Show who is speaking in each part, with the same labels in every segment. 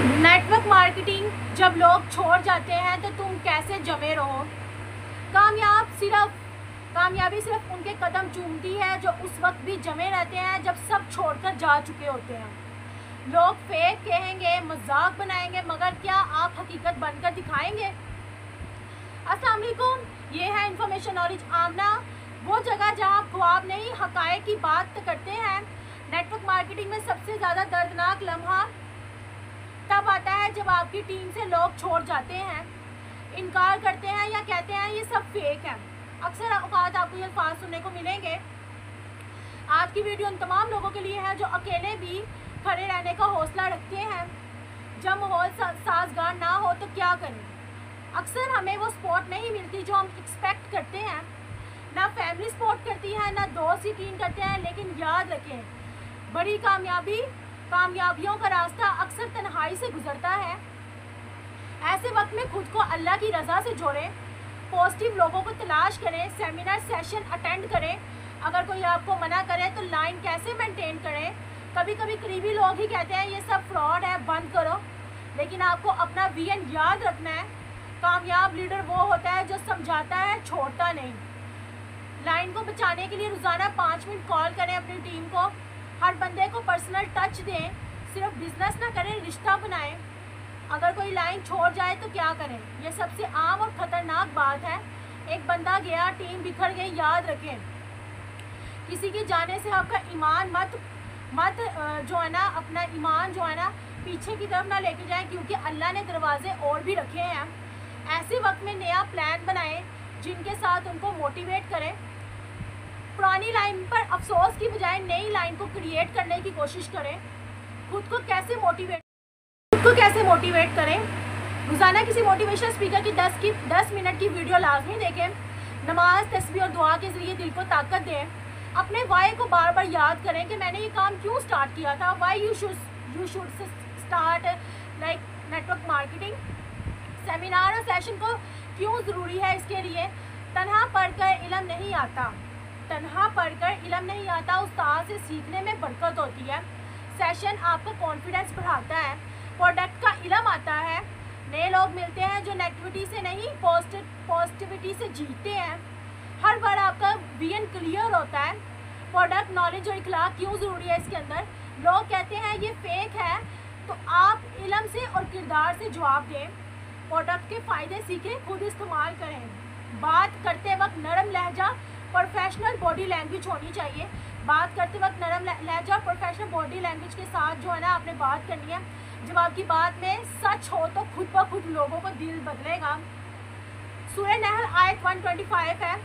Speaker 1: Network marketing जब लोग छोड़ जाते हैं तो तुम कैसे जमे रहो। कामयाबी सिर्फ उनके कदम चूमती है जो उस वक्त भी जमे रहते हैं जब सब छोड़कर जा चुके होते हैं। लोग फेक कहेंगे, मजाक बनाएंगे, मगर क्या आप हकीकत बनकर दिखाएंगे। अस्सलाम वालेकुम, ये है इन्फॉर्मेशन नॉलेज आमना, वो जगह जहाँ आप ख्वाब नहीं हकायक की बात करते हैं। नेटवर्क मार्केटिंग में सबसे ज़्यादा दर्दनाक लम्हा तब आता है जब आपकी टीम से लोग छोड़ जाते हैं, इनकार करते हैं या कहते हैं ये सब फेक है। अक्सर औकात आपको ये अल्फाज सुनने को मिलेंगे। आज की वीडियो उन तमाम लोगों के लिए है जो अकेले भी खड़े रहने का हौसला रखते हैं जब माहौल साजगार ना हो तो क्या करें। अक्सर हमें वो सपोर्ट नहीं मिलती जो हम एक्सपेक्ट करते हैं, ना फैमिली सपोर्ट करती है, ना दोस्त यकीन करते हैं। लेकिन याद रखें, बड़ी कामयाबियों का रास्ता अक्सर तन्हाई से गुजरता है। ऐसे वक्त में खुद को अल्लाह की रज़ा से जोड़ें, पॉजिटिव लोगों को तलाश करें, सेमिनार सेशन अटेंड करें। अगर कोई आपको मना करे तो लाइन कैसे मेंटेन करें। कभी कभी करीबी लोग ही कहते हैं ये सब फ्रॉड है, बंद करो। लेकिन आपको अपना विजन याद रखना है। कामयाब लीडर वो होता है जो समझाता है, छोड़ता नहीं। लाइन को बचाने के लिए रोज़ाना 5 मिनट कॉल करें अपनी टीम को। हर बंदे को पर्सनल टच दें, सिर्फ बिजनेस ना करें, रिश्ता बनाएं। अगर कोई लाइन छोड़ जाए तो क्या करें, यह सबसे आम और ख़तरनाक बात है। एक बंदा गया, टीम बिखर गई। याद रखें, किसी के जाने से आपका ईमान मत जो है ना, अपना ईमान जो है ना पीछे की तरफ ना लेके जाएं, क्योंकि अल्लाह ने दरवाजे और भी रखे हैं। ऐसे वक्त में नया प्लान बनाएं जिनके साथ उनको मोटिवेट करें। पुरानी लाइन पर अफसोस की बजाय नई लाइन को क्रिएट करने की कोशिश करें। खुद को कैसे मोटिवेट करें। रोज़ाना किसी मोटिवेशनल स्पीकर की 10 मिनट की वीडियो लाजमी देखें। नमाज, तस्बीह और दुआ के ज़रिए दिल को ताकत दें। अपने वाई को बार बार याद करें कि मैंने ये काम क्यों स्टार्ट किया था। Why you should start like network marketing. Seminar और सेशन को क्यों ज़रूरी है इसके लिए। तन्हा पढ़कर इल्म नहीं आता, उस्ताद से सीखने में बरकत होती है। सेशन आपका कॉन्फिडेंस बढ़ाता है, प्रोडक्ट का इल्म आता है। नए लोग मिलते हैं जो नेगेटिविटी से नहीं पॉजिटिविटी से जीतते हैं। हर बार आपका विजन क्लियर होता है। प्रोडक्ट नॉलेज और इखलाक क्यों ज़रूरी है इसके अंदर। लोग कहते हैं ये फेक है, तो आप इल्म से और किरदार से जवाब दें। प्रोडक्ट के फ़ायदे सीखें, खुद इस्तेमाल करें। बात करते वक्त नरम लहजा, प्रोफेशनल बॉडी लैंग्वेज होनी चाहिए। बात करते वक्त नरम लहजा, प्रोफेशनल बॉडी लैंग्वेज के साथ जो है ना आपने बात करनी है। जब आपकी बात में सच हो तो खुद ब खुद लोगों को दिल बदलेगा। सूरह नहल आयत 125 है।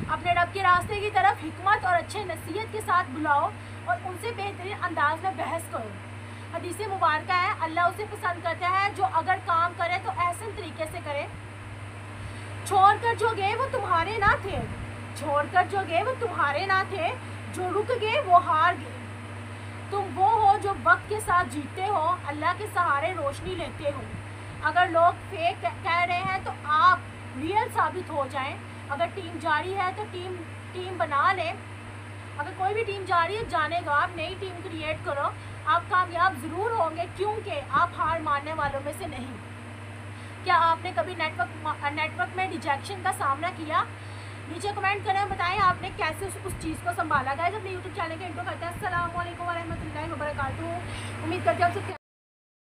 Speaker 1: अपने रब के रास्ते की तरफ हिकमत और अच्छे नसीहत के साथ बुलाओ और उनसे बेहतरीन अंदाज में बहस करो। हदीस मुबारक है, अल्लाह उसे पसंद करता है जो अगर काम करे तो एहसन तरीके से करे। छोड़कर जो गए वो तुम्हारे ना थे, जो रुक गए वो हार गए। तुम वो हो जो वक्त के साथ जीतते हो, अल्लाह के सहारे रोशनी लेते हो। अगर लोग फेक कह रहे हैं तो आप रियल साबित हो जाएं। अगर टीम जारी है तो टीम बना लें। अगर कोई भी टीम जारी है, जानेगा, आप नई टीम क्रिएट करो। आप कामयाब ज़रूर होंगे, क्योंकि आप हार मानने वालों में से नहीं। क्या आपने कभी नेटवर्क में रिजेक्शन का सामना किया? नीचे कमेंट करें, बताएं आपने कैसे उस चीज़ को संभाला। गाइस, अपने यूट्यूब चैनल के इंट्रो करते हैं। अस्सलाम वालेकुम वरहमतुल्लाहि वबरकातुहू। उम्मीद करते हैं आप सब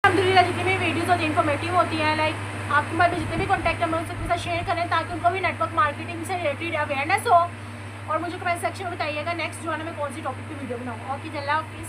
Speaker 1: अल्हम्दुलिल्लाह जितनी भी वीडियोज़ होती हैं इन्फॉर्मेटिव होती हैं। लाइक आपके पास जितने भी कॉन्टैक्ट नंबर उसके साथ शेयर करें ताकि उनको भी नेटवर्क मार्केटिंग से रिलेटेड अवेयरनेस हो। और मुझे कमेंट सेक्शन में बताइएगा नेक्स्ट जो है ना मैं कौन सी टॉपिक की वीडियो बनाऊँ। ओके, अल्लाह हाफिज़।